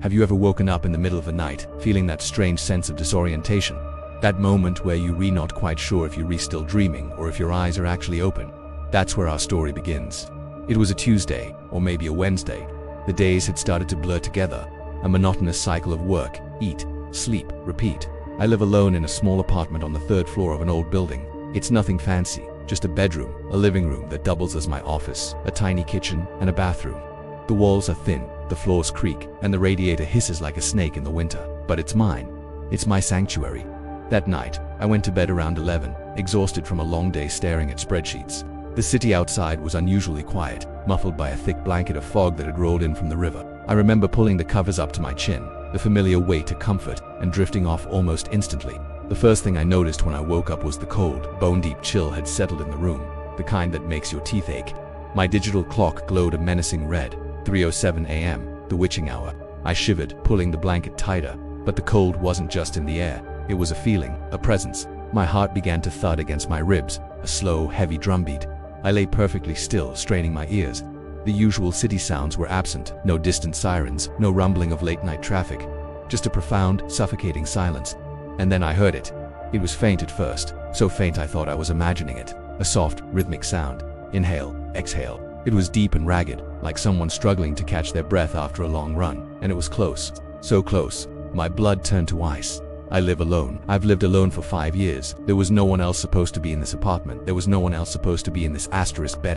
Have you ever woken up in the middle of the night, feeling that strange sense of disorientation? That moment where you're not quite sure if you're still dreaming or if your eyes are actually open? That's where our story begins. It was a Tuesday, or maybe a Wednesday. The days had started to blur together, a monotonous cycle of work, eat, sleep, repeat. I live alone in a small apartment on the third floor of an old building. It's nothing fancy, just a bedroom, a living room that doubles as my office, a tiny kitchen, and a bathroom. The walls are thin, the floors creak, and the radiator hisses like a snake in the winter. But it's mine. It's my sanctuary. That night, I went to bed around 11, exhausted from a long day staring at spreadsheets. The city outside was unusually quiet, muffled by a thick blanket of fog that had rolled in from the river. I remember pulling the covers up to my chin, the familiar weight of comfort, and drifting off almost instantly. The first thing I noticed when I woke up was the cold, bone-deep chill had settled in the room, the kind that makes your teeth ache. My digital clock glowed a menacing red, 3:07 a.m., the witching hour. I shivered, pulling the blanket tighter, but the cold wasn't just in the air. It was a feeling, a presence. My heart began to thud against my ribs, a slow, heavy drumbeat. I lay perfectly still, straining my ears. The usual city sounds were absent, no distant sirens, no rumbling of late-night traffic, just a profound, suffocating silence. And then I heard it. It was faint at first, so faint I thought I was imagining it. A soft, rhythmic sound. Inhale, exhale. It was deep and ragged, like someone struggling to catch their breath after a long run. And it was close. So close. My blood turned to ice. I live alone. I've lived alone for 5 years. There was no one else supposed to be in this apartment. There was no one else supposed to be in this bed.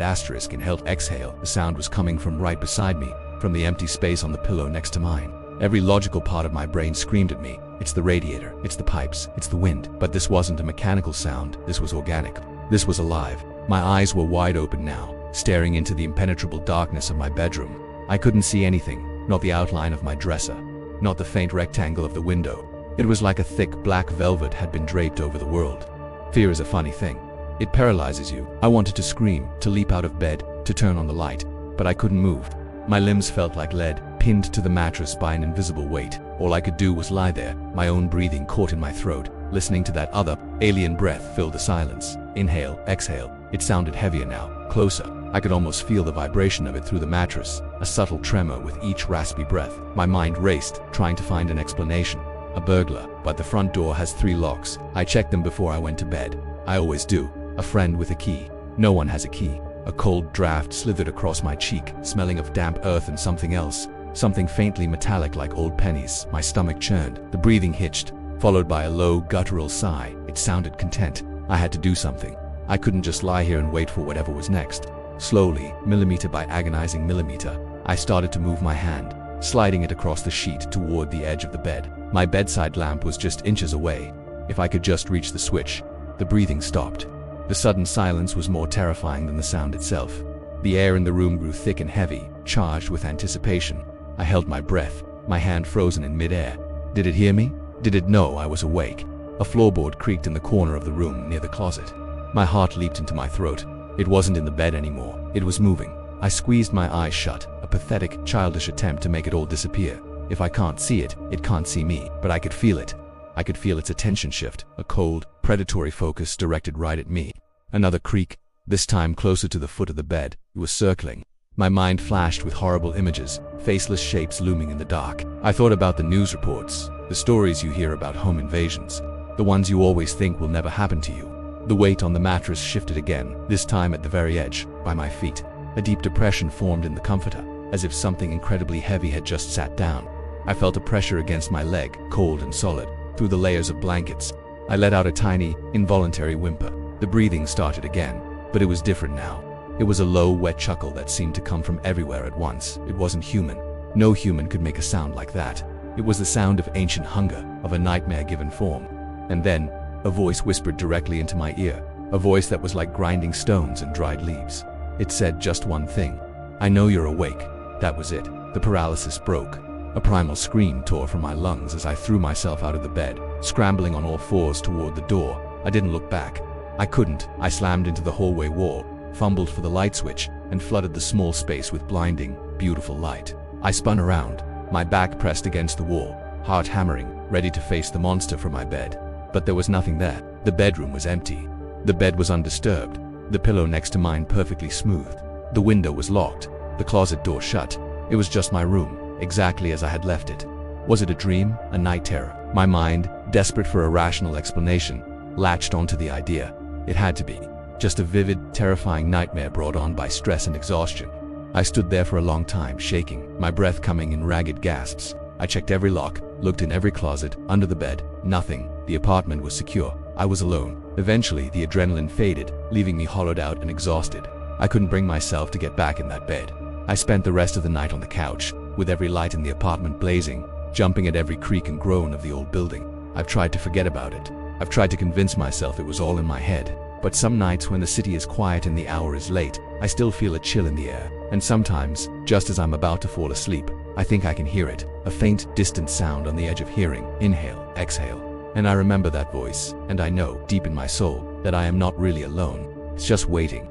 Inhale, exhale. The sound was coming from right beside me, from the empty space on the pillow next to mine. Every logical part of my brain screamed at me. It's the radiator, it's the pipes, it's the wind. But this wasn't a mechanical sound. This was organic. This was alive. My eyes were wide open now, staring into the impenetrable darkness of my bedroom. I couldn't see anything, not the outline of my dresser, not the faint rectangle of the window. It was like a thick black velvet had been draped over the world. Fear is a funny thing. It paralyzes you. I wanted to scream, to leap out of bed, to turn on the light, but I couldn't move. My limbs felt like lead, pinned to the mattress by an invisible weight. All I could do was lie there, my own breathing caught in my throat, listening to that other, alien breath fill the silence. Inhale, exhale. It sounded heavier now, closer. I could almost feel the vibration of it through the mattress, a subtle tremor with each raspy breath. My mind raced, trying to find an explanation. A burglar, but the front door has 3 locks. I checked them before I went to bed. I always do. A friend with a key. No one has a key. A cold draft slithered across my cheek, smelling of damp earth and something else. Something faintly metallic like old pennies. My stomach churned. The breathing hitched, followed by a low, guttural sigh. It sounded content. I had to do something. I couldn't just lie here and wait for whatever was next. Slowly, millimeter by agonizing millimeter, I started to move my hand, sliding it across the sheet toward the edge of the bed. My bedside lamp was just inches away. If I could just reach the switch. The breathing stopped. The sudden silence was more terrifying than the sound itself. The air in the room grew thick and heavy, charged with anticipation. I held my breath, my hand frozen in midair. Did it hear me? Did it know I was awake? A floorboard creaked in the corner of the room near the closet. My heart leaped into my throat. It wasn't in the bed anymore. It was moving. I squeezed my eyes shut, a pathetic, childish attempt to make it all disappear. If I can't see it, it can't see me. But I could feel it. I could feel its attention shift, a cold, predatory focus directed right at me. Another creak, this time closer to the foot of the bed. It was circling. My mind flashed with horrible images, faceless shapes looming in the dark. I thought about the news reports, the stories you hear about home invasions, the ones you always think will never happen to you. The weight on the mattress shifted again, this time at the very edge, by my feet. A deep depression formed in the comforter, as if something incredibly heavy had just sat down. I felt a pressure against my leg, cold and solid, through the layers of blankets. I let out a tiny, involuntary whimper. The breathing started again, but it was different now. It was a low, wet chuckle that seemed to come from everywhere at once. It wasn't human. No human could make a sound like that. It was the sound of ancient hunger, of a nightmare given form. And then, a voice whispered directly into my ear, a voice that was like grinding stones and dried leaves. It said just one thing. I know you're awake. That was it. The paralysis broke. A primal scream tore from my lungs as I threw myself out of the bed, scrambling on all fours toward the door. I didn't look back. I couldn't. I slammed into the hallway wall, fumbled for the light switch, and flooded the small space with blinding, beautiful light. I spun around, my back pressed against the wall, heart hammering, ready to face the monster from my bed. But there was nothing there. The bedroom was empty. The bed was undisturbed, the pillow next to mine perfectly smooth. The window was locked, the closet door shut. It was just my room, exactly as I had left it. Was it a dream, a night terror? My mind, desperate for a rational explanation, latched onto the idea. It had to be just a vivid, terrifying nightmare brought on by stress and exhaustion. I stood there for a long time, shaking, my breath coming in ragged gasps. I checked every lock, looked in every closet, under the bed, nothing. The apartment was secure. I was alone. Eventually, the adrenaline faded, leaving me hollowed out and exhausted. I couldn't bring myself to get back in that bed. I spent the rest of the night on the couch, with every light in the apartment blazing, jumping at every creak and groan of the old building. I've tried to forget about it. I've tried to convince myself it was all in my head. But some nights when the city is quiet and the hour is late, I still feel a chill in the air. And sometimes, just as I'm about to fall asleep, I think I can hear it, a faint, distant sound on the edge of hearing, inhale, exhale. And I remember that voice, and I know, deep in my soul, that I am not really alone. It's just waiting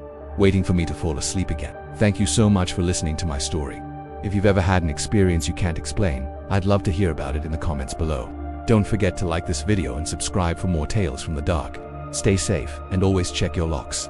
for me to fall asleep again. Thank you so much for listening to my story. If you've ever had an experience you can't explain, I'd love to hear about it in the comments below. Don't forget to like this video and subscribe for more tales from the dark. Stay safe and always check your locks.